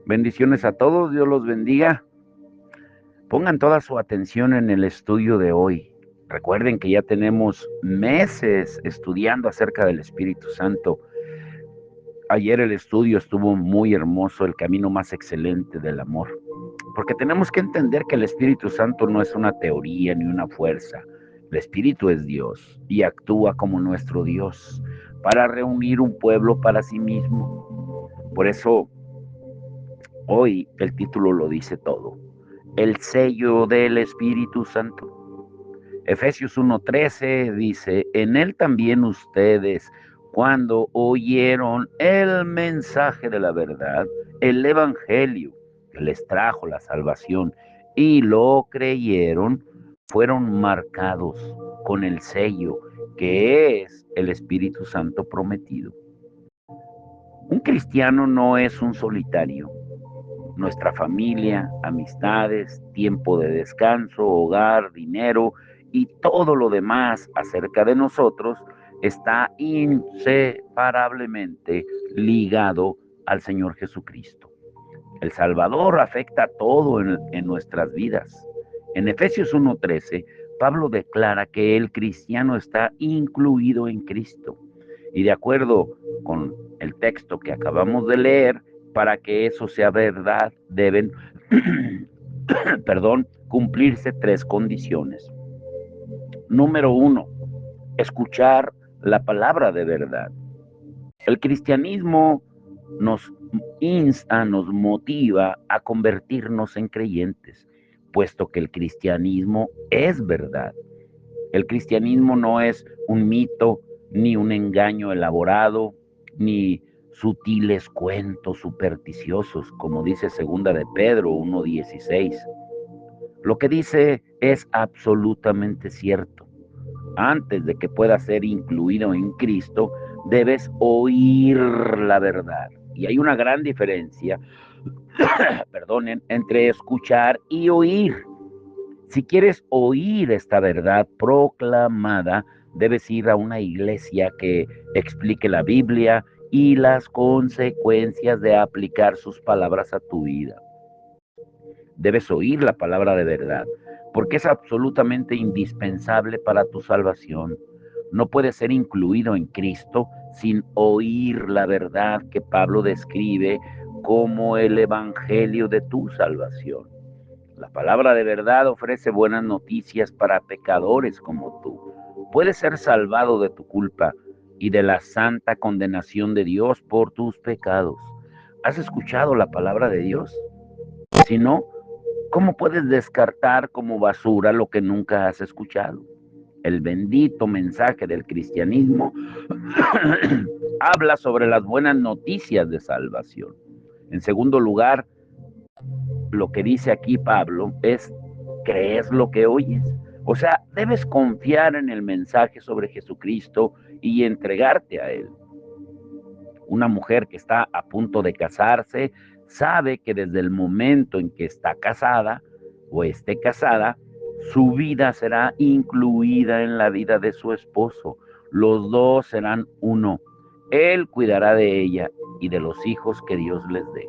Bendiciones a todos, Dios los bendiga. Pongan toda su atención en el estudio de hoy. Recuerden que ya tenemos meses estudiando acerca del Espíritu Santo. Ayer el estudio estuvo muy hermoso, el camino más excelente del amor. Porque tenemos que entender que el Espíritu Santo no es una teoría ni una fuerza. El Espíritu es Dios y actúa como nuestro Dios para reunir un pueblo para sí mismo. Por eso hoy el título lo dice todo. El sello del Espíritu Santo. Efesios 1:13 dice, en él también ustedes, cuando oyeron el mensaje de la verdad, el evangelio que les trajo la salvación y lo creyeron, fueron marcados con el sello que es el Espíritu Santo prometido. Un cristiano no es un solitario. Nuestra familia, amistades, tiempo de descanso, hogar, dinero y todo lo demás acerca de nosotros está inseparablemente ligado al Señor Jesucristo. El Salvador afecta todo en nuestras vidas. En Efesios 1:13, Pablo declara que el cristiano está incluido en Cristo. Y de acuerdo con el texto que acabamos de leer, para que eso sea verdad, deben, cumplirse tres condiciones. Número uno, escuchar la palabra de verdad. El cristianismo nos insta, nos motiva a convertirnos en creyentes, puesto que el cristianismo es verdad. El cristianismo no es un mito, ni un engaño elaborado, ni sutiles cuentos supersticiosos, como dice segunda de Pedro 1:16. Lo que dice es absolutamente cierto. Antes de que puedas ser incluido en Cristo, debes oír la verdad. Y hay una gran diferencia, perdonen, entre escuchar y oír. Si quieres oír esta verdad proclamada, debes ir a una iglesia que explique la Biblia y las consecuencias de aplicar sus palabras a tu vida. Debes oír la palabra de verdad, porque es absolutamente indispensable para tu salvación. No puedes ser incluido en Cristo sin oír la verdad que Pablo describe como el evangelio de tu salvación. La palabra de verdad ofrece buenas noticias para pecadores como tú. Puedes ser salvado de tu culpa y de la santa condenación de Dios por tus pecados. ¿Has escuchado la palabra de Dios? Si no, ¿cómo puedes descartar como basura lo que nunca has escuchado? El bendito mensaje del cristianismo habla sobre las buenas noticias de salvación. En segundo lugar, lo que dice aquí Pablo es, ¿crees lo que oyes? O sea, debes confiar en el mensaje sobre Jesucristo y entregarte a Él. Una mujer que está a punto de casarse sabe que desde el momento en que está casada o esté casada, su vida será incluida en la vida de su esposo. Los dos serán uno. Él cuidará de ella y de los hijos que Dios les dé.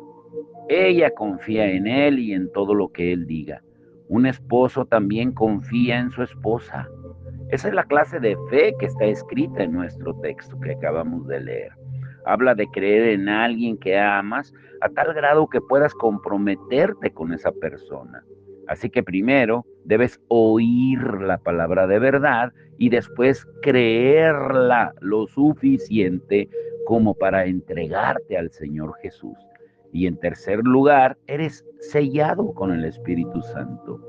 Ella confía en él y en todo lo que él diga. Un esposo también confía en su esposa. Esa es la clase de fe que está escrita en nuestro texto que acabamos de leer. Habla de creer en alguien que amas a tal grado que puedas comprometerte con esa persona. Así que primero debes oír la palabra de verdad y después creerla lo suficiente como para entregarte al Señor Jesús. Y en tercer lugar, eres sellado con el Espíritu Santo.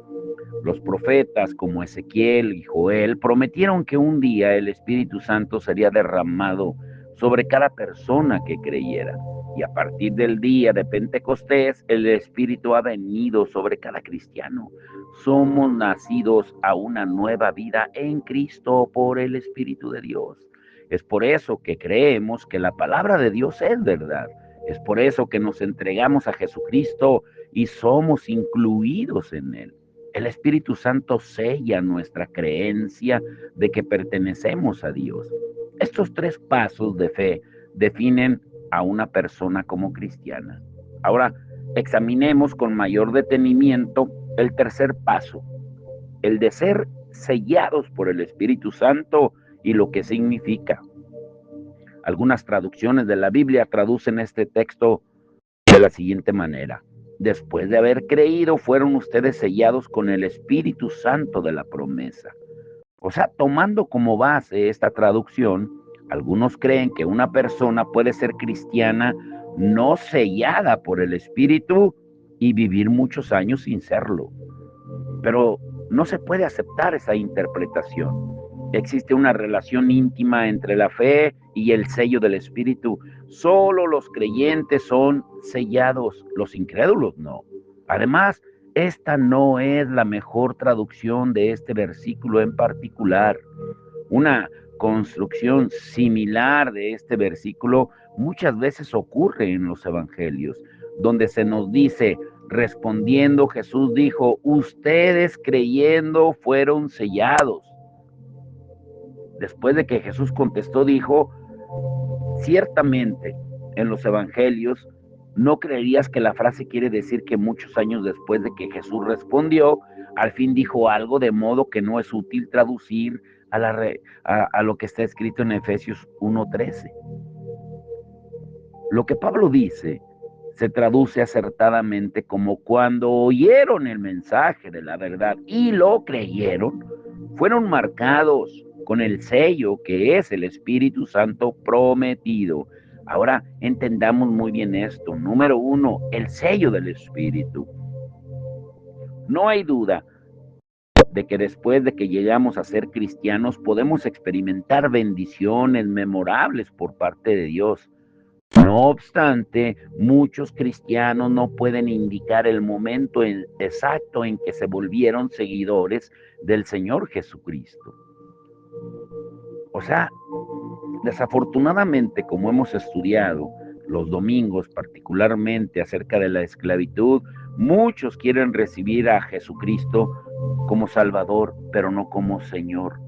Los profetas como Ezequiel y Joel prometieron que un día el Espíritu Santo sería derramado sobre cada persona que creyera. Y a partir del día de Pentecostés, el Espíritu ha venido sobre cada cristiano. Somos nacidos a una nueva vida en Cristo por el Espíritu de Dios. Es por eso que creemos que la palabra de Dios es verdad. Es por eso que nos entregamos a Jesucristo y somos incluidos en Él. El Espíritu Santo sella nuestra creencia de que pertenecemos a Dios. Estos tres pasos de fe definen a una persona como cristiana. Ahora, examinemos con mayor detenimiento el tercer paso, el de ser sellados por el Espíritu Santo y lo que significa. Algunas traducciones de la Biblia traducen este texto de la siguiente manera: después de haber creído, fueron ustedes sellados con el Espíritu Santo de la promesa. O sea, tomando como base esta traducción, algunos creen que una persona puede ser cristiana no sellada por el Espíritu y vivir muchos años sin serlo. Pero no se puede aceptar esa interpretación. Existe una relación íntima entre la fe y el sello del Espíritu. Solo los creyentes son sellados, los incrédulos no. Además, esta no es la mejor traducción de este versículo en particular. Una construcción similar de este versículo muchas veces ocurre en los evangelios, donde se nos dice: respondiendo Jesús dijo, ustedes creyendo fueron sellados. Después de que Jesús contestó, dijo: ciertamente en los evangelios no creerías que la frase quiere decir que muchos años después de que Jesús respondió, al fin dijo algo, de modo que no es útil traducir a lo que está escrito en Efesios 1:13. Lo que Pablo dice se traduce acertadamente como: cuando oyeron el mensaje de la verdad y lo creyeron, fueron marcados con el sello que es el Espíritu Santo prometido. Ahora entendamos muy bien esto. Número uno, el sello del Espíritu. No hay duda de que después de que llegamos a ser cristianos podemos experimentar bendiciones memorables por parte de Dios. No obstante, muchos cristianos no pueden indicar el momento exacto en que se volvieron seguidores del Señor Jesucristo. O sea, desafortunadamente, como hemos estudiado los domingos, particularmente acerca de la esclavitud, muchos quieren recibir a Jesucristo como Salvador, pero no como Señor.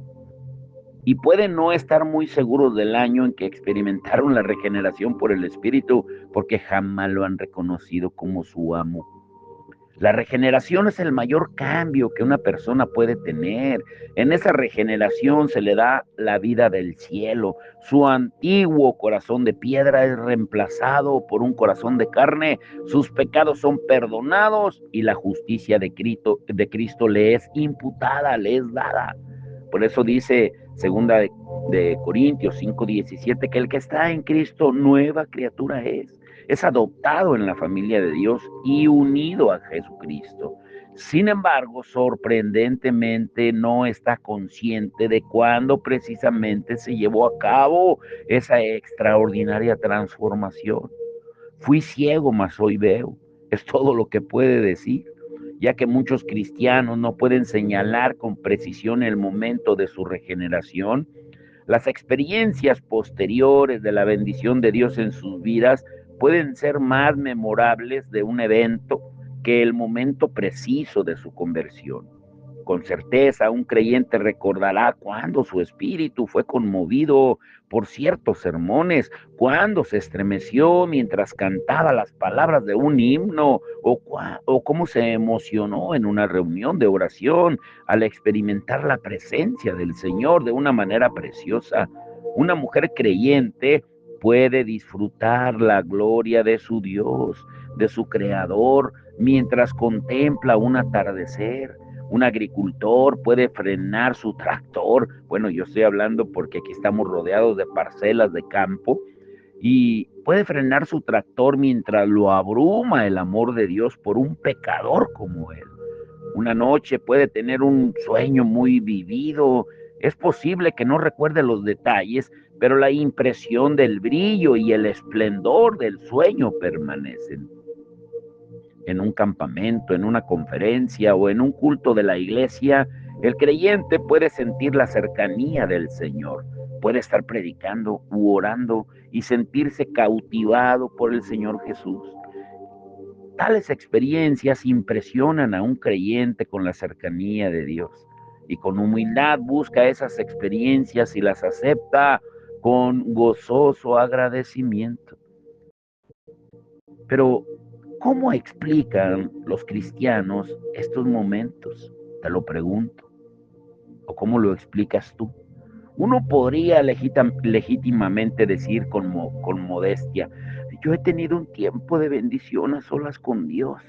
Y pueden no estar muy seguros del año en que experimentaron la regeneración por el Espíritu, porque jamás lo han reconocido como su amo. La regeneración es el mayor cambio que una persona puede tener. En esa regeneración se le da la vida del cielo. Su antiguo corazón de piedra es reemplazado por un corazón de carne. Sus pecados son perdonados y la justicia de Cristo le es imputada, le es dada. Por eso dice segunda de Corintios 5:17 que el que está en Cristo nueva criatura es adoptado en la familia de Dios y unido a Jesucristo. Sin embargo, sorprendentemente no está consciente de cuándo precisamente se llevó a cabo esa extraordinaria transformación. Fui ciego, mas hoy veo. Es todo lo que puede decir, ya que muchos cristianos no pueden señalar con precisión el momento de su regeneración. Las experiencias posteriores de la bendición de Dios en sus vidas pueden ser más memorables de un evento que el momento preciso de su conversión. Con certeza, un creyente recordará cuando su espíritu fue conmovido por ciertos sermones, cuando se estremeció mientras cantaba las palabras de un himno, o cómo se emocionó en una reunión de oración al experimentar la presencia del Señor de una manera preciosa. Una mujer creyente puede disfrutar la gloria de su Dios, de su Creador, mientras contempla un atardecer. Un agricultor puede frenar su tractor. Bueno, yo estoy hablando porque aquí estamos rodeados de parcelas de campo, y puede frenar su tractor mientras lo abruma el amor de Dios por un pecador como él. Una noche puede tener un sueño muy vivido. Es posible que no recuerde los detalles, pero la impresión del brillo y el esplendor del sueño permanecen. En un campamento, en una conferencia o en un culto de la iglesia, el creyente puede sentir la cercanía del Señor, puede estar predicando u orando y sentirse cautivado por el Señor Jesús. Tales experiencias impresionan a un creyente con la cercanía de Dios, y con humildad busca esas experiencias y las acepta con gozoso agradecimiento. Pero ¿Cómo explican los cristianos estos momentos? Te lo pregunto. ¿O cómo lo explicas tú? Uno podría legítimamente decir con modestia, yo he tenido un tiempo de bendición a solas con Dios,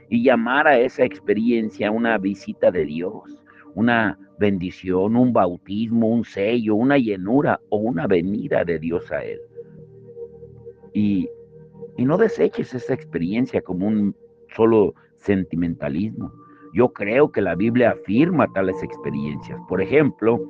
y llamar a esa experiencia una visita de Dios, una bendición, un bautismo, un sello, una llenura o una venida de Dios a Él. Y, y no deseches esa experiencia como un solo sentimentalismo. Yo creo que la Biblia afirma tales experiencias. Por ejemplo,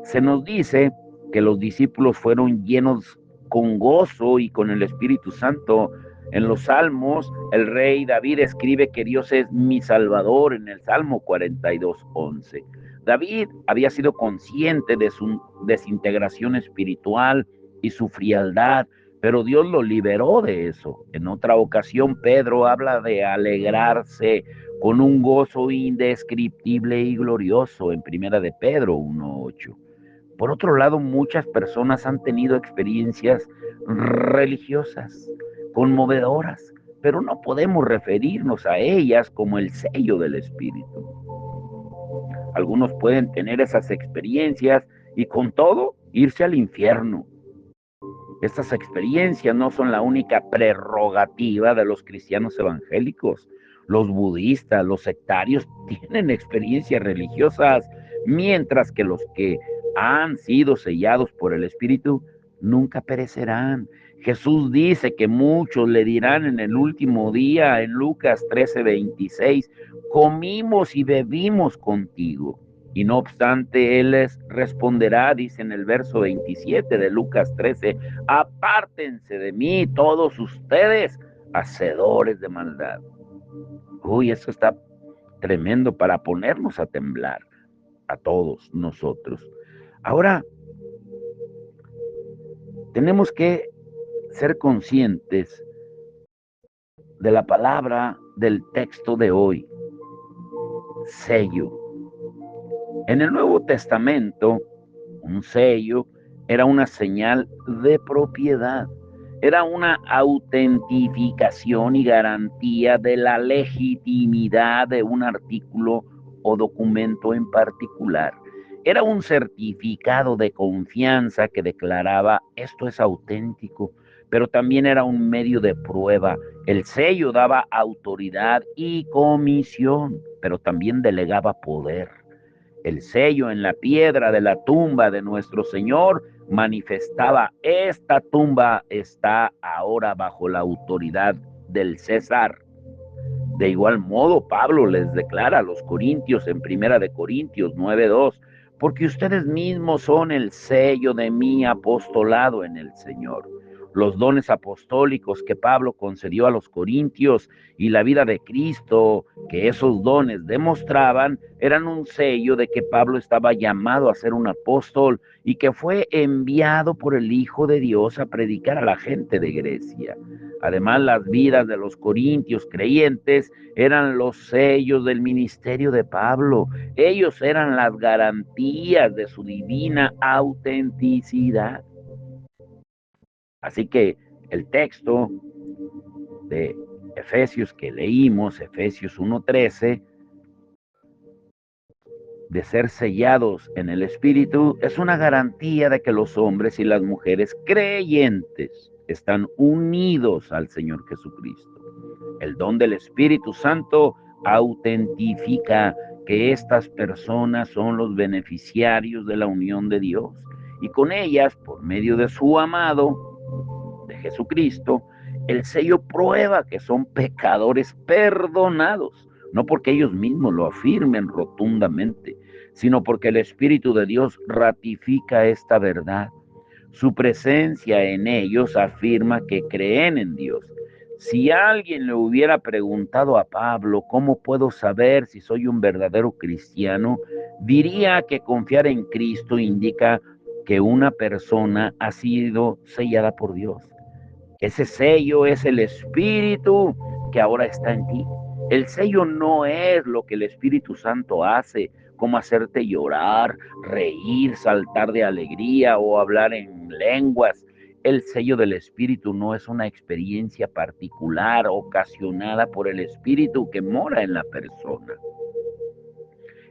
se nos dice que los discípulos fueron llenos con gozo y con el Espíritu Santo. En los Salmos, el rey David escribe que Dios es mi Salvador en el Salmo 42:11. David había sido consciente de su desintegración espiritual y su frialdad, pero Dios lo liberó de eso. En otra ocasión, Pedro habla de alegrarse con un gozo indescriptible y glorioso en Primera de Pedro 1:8. Por otro lado, muchas personas han tenido experiencias religiosas, conmovedoras, pero no podemos referirnos a ellas como el sello del Espíritu. Algunos pueden tener esas experiencias y con todo irse al infierno. Estas experiencias no son la única prerrogativa de los cristianos evangélicos. Los budistas, los sectarios tienen experiencias religiosas, mientras que los que han sido sellados por el Espíritu nunca perecerán. Jesús dice que muchos le dirán en el último día, en Lucas 13:26, comimos y bebimos contigo. Y no obstante, Él les responderá, dice en el verso 27 de Lucas 13, apártense de mí todos ustedes, hacedores de maldad. Uy, eso está tremendo para ponernos a temblar a todos nosotros. Ahora, tenemos que ser conscientes de la palabra del texto de hoy, sello. En el Nuevo Testamento, un sello era una señal de propiedad, era una autentificación y garantía de la legitimidad de un artículo o documento en particular. Era un certificado de confianza que declaraba esto es auténtico, pero también era un medio de prueba. El sello daba autoridad y comisión, pero también delegaba poder. El sello en la piedra de la tumba de nuestro Señor manifestaba, esta tumba está ahora bajo la autoridad del César. De igual modo, Pablo les declara a los corintios en 1 Corintios 9:2, porque ustedes mismos son el sello de mi apostolado en el Señor. Los dones apostólicos que Pablo concedió a los corintios y la vida de Cristo que esos dones demostraban eran un sello de que Pablo estaba llamado a ser un apóstol y que fue enviado por el Hijo de Dios a predicar a la gente de Grecia. Además, las vidas de los corintios creyentes eran los sellos del ministerio de Pablo. Ellos eran las garantías de su divina autenticidad. Así que el texto de Efesios que leímos, Efesios 1:13, de ser sellados en el Espíritu, es una garantía de que los hombres y las mujeres creyentes están unidos al Señor Jesucristo. El don del Espíritu Santo autentifica que estas personas son los beneficiarios de la unión de Dios y con ellas, por medio de su amado, de Jesucristo, el sello prueba que son pecadores perdonados, no porque ellos mismos lo afirmen rotundamente, sino porque el Espíritu de Dios ratifica esta verdad. Su presencia en ellos afirma que creen en Dios. Si alguien le hubiera preguntado a Pablo, ¿cómo puedo saber si soy un verdadero cristiano?, diría que confiar en Cristo indica que una persona ha sido sellada por Dios. Ese sello es el Espíritu que ahora está en ti. El sello no es lo que el Espíritu Santo hace, como hacerte llorar, reír, saltar de alegría o hablar en lenguas. el sello del Espíritu no es una experiencia particular ocasionada por el Espíritu que mora en la persona.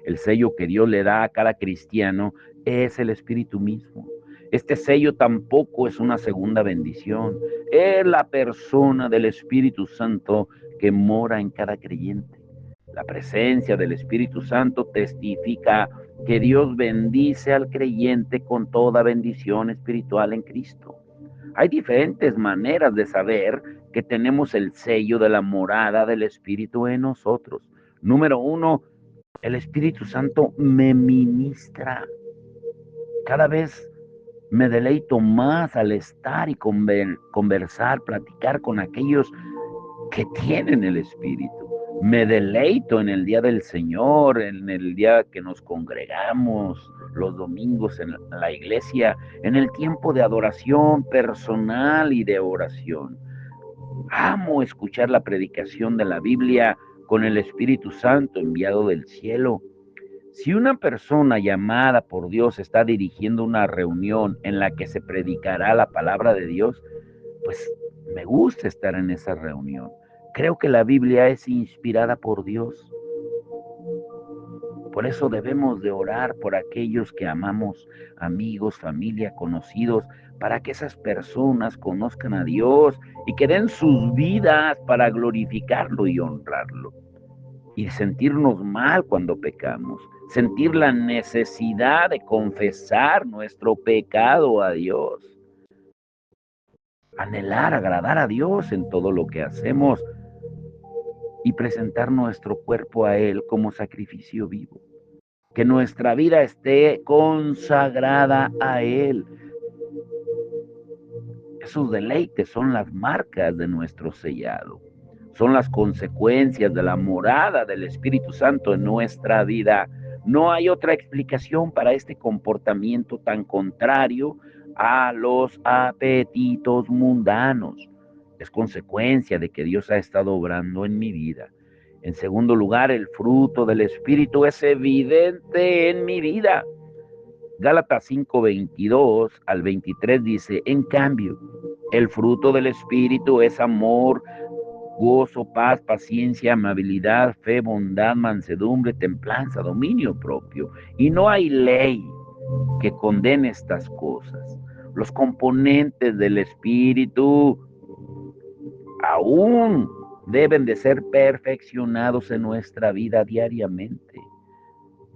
El sello que Dios le da a cada cristiano es el Espíritu mismo. Este sello tampoco es una segunda bendición, es la persona del Espíritu Santo que mora en cada creyente. La presencia del Espíritu Santo testifica que Dios bendice al creyente con toda bendición espiritual en Cristo. Hay diferentes maneras de saber que tenemos el sello de la morada del Espíritu en nosotros. Número 1, el Espíritu Santo me ministra. Cada vez me deleito más al estar y conversar, platicar con aquellos que tienen el Espíritu. Me deleito en el día del Señor, en el día que nos congregamos, los domingos en la iglesia, en el tiempo de adoración personal y de oración. Amo escuchar la predicación de la Biblia con el Espíritu Santo enviado del cielo. Si una persona llamada por Dios está dirigiendo una reunión en la que se predicará la palabra de Dios, pues me gusta estar en esa reunión. Creo que la Biblia es inspirada por Dios. Por eso debemos de orar por aquellos que amamos, amigos, familia, conocidos, para que esas personas conozcan a Dios y que den sus vidas para glorificarlo y honrarlo. Y sentirnos mal cuando pecamos, sentir la necesidad de confesar nuestro pecado a Dios, anhelar agradar a Dios en todo lo que hacemos y presentar nuestro cuerpo a Él como sacrificio vivo. Que nuestra vida esté consagrada a Él. Esos deleites son las marcas de nuestro sellado. Son las consecuencias de la morada del Espíritu Santo en nuestra vida. No hay otra explicación para este comportamiento tan contrario a los apetitos mundanos. Es consecuencia de que Dios ha estado obrando en mi vida. En segundo lugar, el fruto del Espíritu es evidente en mi vida. Gálatas 5:22 al 23 dice, en cambio, el fruto del Espíritu es amor, gozo, paz, paciencia, amabilidad, fe, bondad, mansedumbre, templanza, dominio propio. Y no hay ley que condene estas cosas. Los componentes del Espíritu aún deben de ser perfeccionados en nuestra vida diariamente.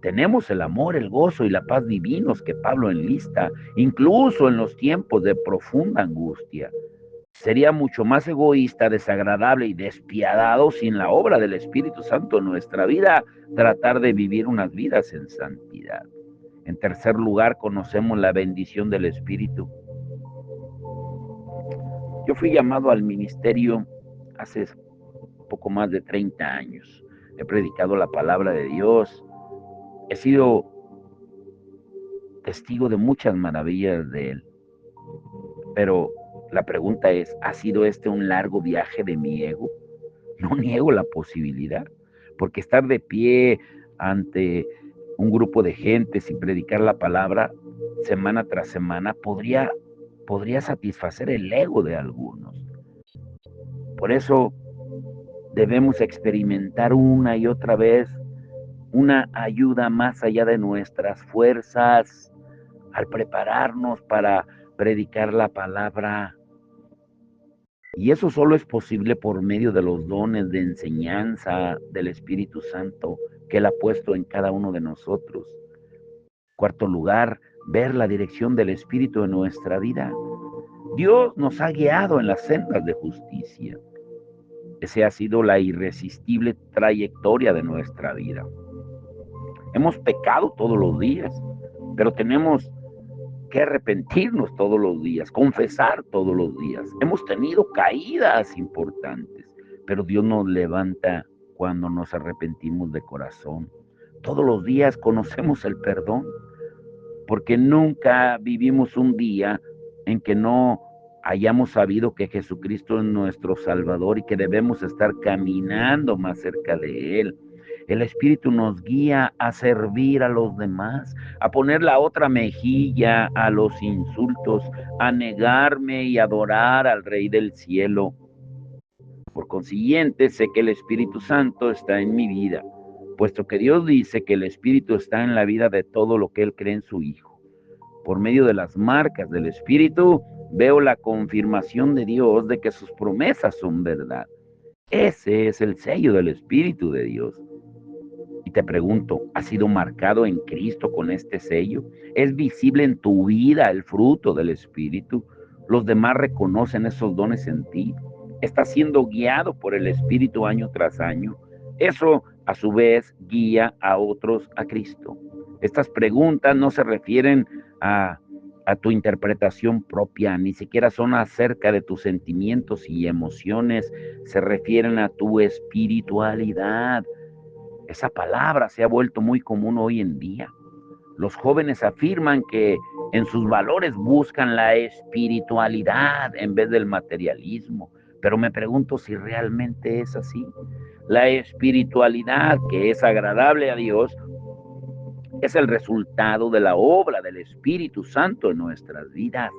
Tenemos el amor, el gozo y la paz divinos que Pablo enlista, incluso en los tiempos de profunda angustia. Sería mucho más egoísta, desagradable y despiadado sin la obra del Espíritu Santo en nuestra vida tratar de vivir unas vidas en santidad. En tercer lugar, conocemos la bendición del Espíritu. Yo fui llamado al ministerio hace poco más de 30 años. He predicado la palabra de Dios. He sido testigo de muchas maravillas de Él. Pero la pregunta es, ¿ha sido este un largo viaje de mi ego? No niego la posibilidad, porque estar de pie ante un grupo de gente sin predicar la palabra semana tras semana podría satisfacer el ego de algunos. Por eso debemos experimentar una y otra vez una ayuda más allá de nuestras fuerzas al prepararnos para predicar la palabra. Y eso solo es posible por medio de los dones de enseñanza del Espíritu Santo que Él ha puesto en cada uno de nosotros. Cuarto lugar, ver la dirección del Espíritu en nuestra vida. Dios nos ha guiado en las sendas de justicia. Esa ha sido la irresistible trayectoria de nuestra vida. Hemos pecado todos los días, pero tenemos que arrepentirnos todos los días, confesar todos los días. Hemos tenido caídas importantes, pero Dios nos levanta cuando nos arrepentimos de corazón. Todos los días conocemos el perdón, porque nunca vivimos un día en que no hayamos sabido que Jesucristo es nuestro Salvador y que debemos estar caminando más cerca de Él. El Espíritu nos guía a servir a los demás, a poner la otra mejilla a los insultos, a negarme y adorar al Rey del cielo. Por consiguiente, sé que el Espíritu Santo está en mi vida, puesto que Dios dice que el Espíritu está en la vida de todo lo que Él cree en su Hijo. Por medio de las marcas del Espíritu, veo la confirmación de Dios de que sus promesas son verdad. Ese es el sello del Espíritu de Dios. Y te pregunto, ¿has sido marcado en Cristo con este sello? ¿Es visible en tu vida el fruto del Espíritu? ¿Los demás reconocen esos dones en ti? ¿Estás siendo guiado por el Espíritu año tras año? Eso, a su vez, guía a otros a Cristo. Estas preguntas no se refieren a tu interpretación propia, ni siquiera son acerca de tus sentimientos y emociones, se refieren a tu espiritualidad. Esa palabra se ha vuelto muy común hoy en día. Los jóvenes afirman que en sus valores buscan la espiritualidad en vez del materialismo, pero me pregunto si realmente es así. La espiritualidad que es agradable a Dios es el resultado de la obra del Espíritu Santo en nuestras vidas.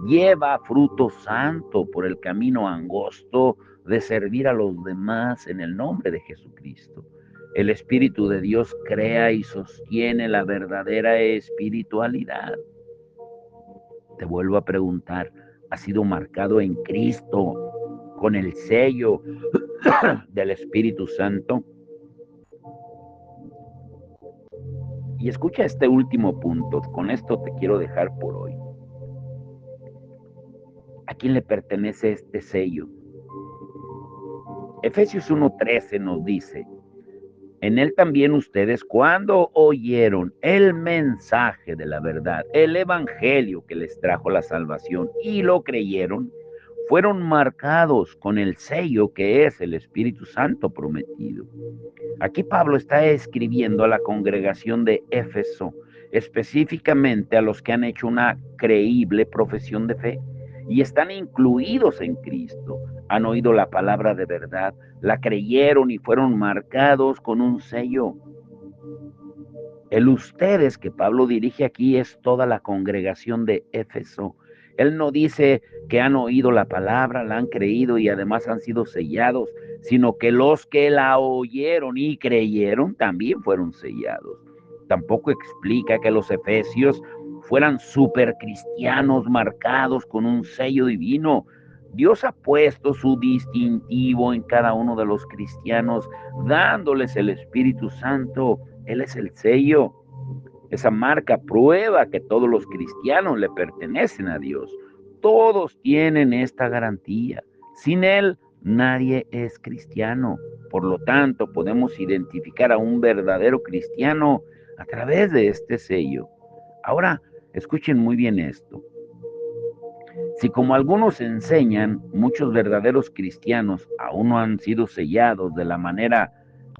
Lleva fruto santo por el camino angosto de servir a los demás en el nombre de Jesucristo. El Espíritu de Dios crea y sostiene la verdadera espiritualidad. Te vuelvo a preguntar, ¿has sido marcado en Cristo con el sello del Espíritu Santo? Y escucha este último punto, con esto te quiero dejar por hoy. ¿A quién le pertenece este sello? Efesios 1:13 nos dice, en él también ustedes, cuando oyeron el mensaje de la verdad, el evangelio que les trajo la salvación y lo creyeron, fueron marcados con el sello que es el Espíritu Santo prometido. Aquí Pablo está escribiendo a la congregación de Éfeso, específicamente a los que han hecho una creíble profesión de fe y están incluidos en Cristo. Han oído la palabra de verdad, la creyeron y fueron marcados con un sello. El ustedes que Pablo dirige aquí es toda la congregación de Éfeso. Él no dice que han oído la palabra, la han creído y además han sido sellados, sino que los que la oyeron y creyeron también fueron sellados. Tampoco explica que los efesios fueran supercristianos marcados con un sello divino. Dios ha puesto su distintivo en cada uno de los cristianos, dándoles el Espíritu Santo. Él es el sello. Esa marca prueba que todos los cristianos le pertenecen a Dios. Todos tienen esta garantía. Sin Él, nadie es cristiano. Por lo tanto, podemos identificar a un verdadero cristiano a través de este sello. Ahora, escuchen muy bien esto. Si como algunos enseñan, muchos verdaderos cristianos aún no han sido sellados de la manera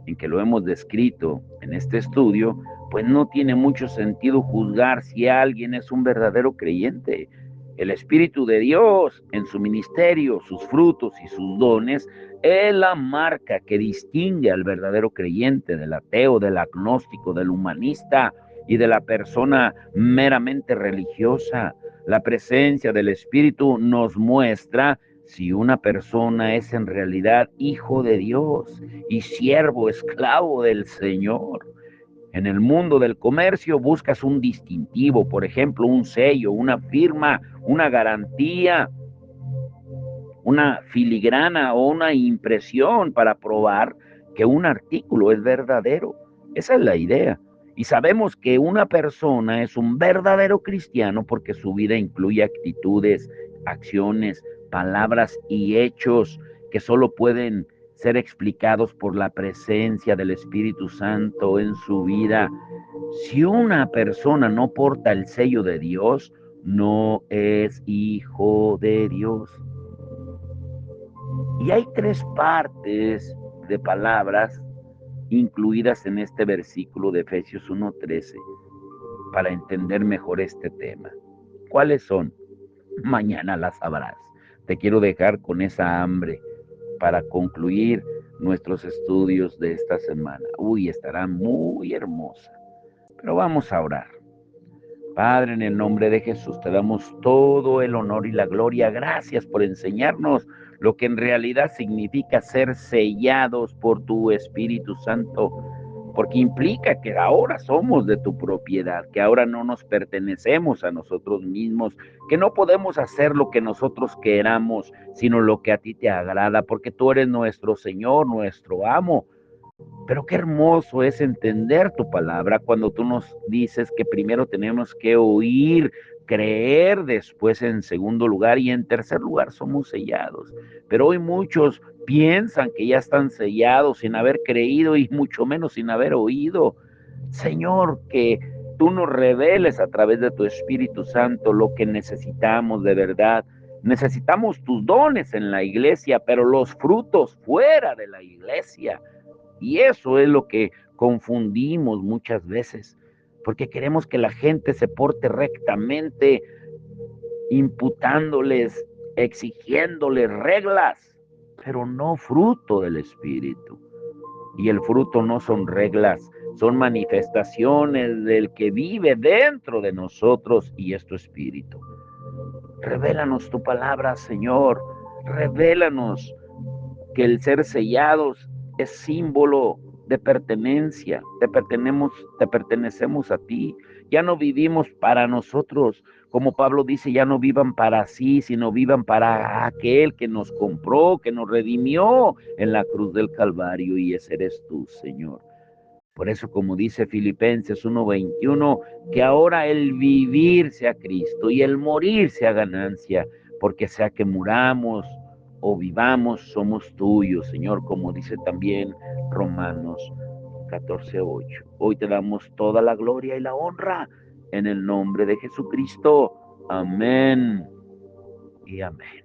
en que lo hemos descrito en este estudio, pues no tiene mucho sentido juzgar si alguien es un verdadero creyente. El Espíritu de Dios en su ministerio, sus frutos y sus dones es la marca que distingue al verdadero creyente del ateo, del agnóstico, del humanista y de la persona meramente religiosa. La presencia del Espíritu nos muestra si una persona es en realidad hijo de Dios y siervo, esclavo del Señor. En el mundo del comercio buscas un distintivo, por ejemplo, un sello, una firma, una garantía, una filigrana o una impresión para probar que un artículo es verdadero. Esa es la idea. Y sabemos que una persona es un verdadero cristiano porque su vida incluye actitudes, acciones, palabras y hechos que solo pueden ser explicados por la presencia del Espíritu Santo en su vida. Si una persona no porta el sello de Dios, no es hijo de Dios. Y hay tres partes de palabras incluidas en este versículo de Efesios 1:13 para entender mejor este tema. ¿Cuáles son? Mañana las sabrás. Te quiero dejar con esa hambre para concluir nuestros estudios de esta semana. Uy, estará muy hermosa. Pero vamos a orar. Padre, en el nombre de Jesús, te damos todo el honor y la gloria. Gracias por enseñarnos lo que en realidad significa ser sellados por tu Espíritu Santo, porque implica que ahora somos de tu propiedad, que ahora no nos pertenecemos a nosotros mismos, que no podemos hacer lo que nosotros queramos, sino lo que a ti te agrada, porque tú eres nuestro Señor, nuestro amo. Pero qué hermoso es entender tu palabra cuando tú nos dices que primero tenemos que oír, creer, después en segundo lugar y en tercer lugar somos sellados. Pero hoy muchos piensan que ya están sellados sin haber creído y mucho menos sin haber oído. Señor, que tú nos reveles a través de tu Espíritu Santo lo que necesitamos de verdad. Necesitamos tus dones en la iglesia, pero los frutos fuera de la iglesia. Y eso es lo que confundimos muchas veces, porque queremos que la gente se porte rectamente, imputándoles, exigiéndoles reglas, pero no fruto del Espíritu. Y el fruto no son reglas, son manifestaciones del que vive dentro de nosotros y es tu Espíritu. Revélanos tu palabra, Señor. Revélanos que el ser sellados es símbolo de pertenencia, te pertenecemos a ti. Ya no vivimos para nosotros, como Pablo dice, ya no vivan para sí, sino vivan para aquel que nos compró, que nos redimió en la cruz del Calvario, y ese eres tú, Señor. Por eso, como dice Filipenses 1:21, que ahora el vivir sea Cristo y el morir sea ganancia, porque sea que muramos o vivamos, somos tuyos, Señor, como dice también Romanos 14:8. Hoy te damos toda la gloria y la honra en el nombre de Jesucristo. Amén y amén.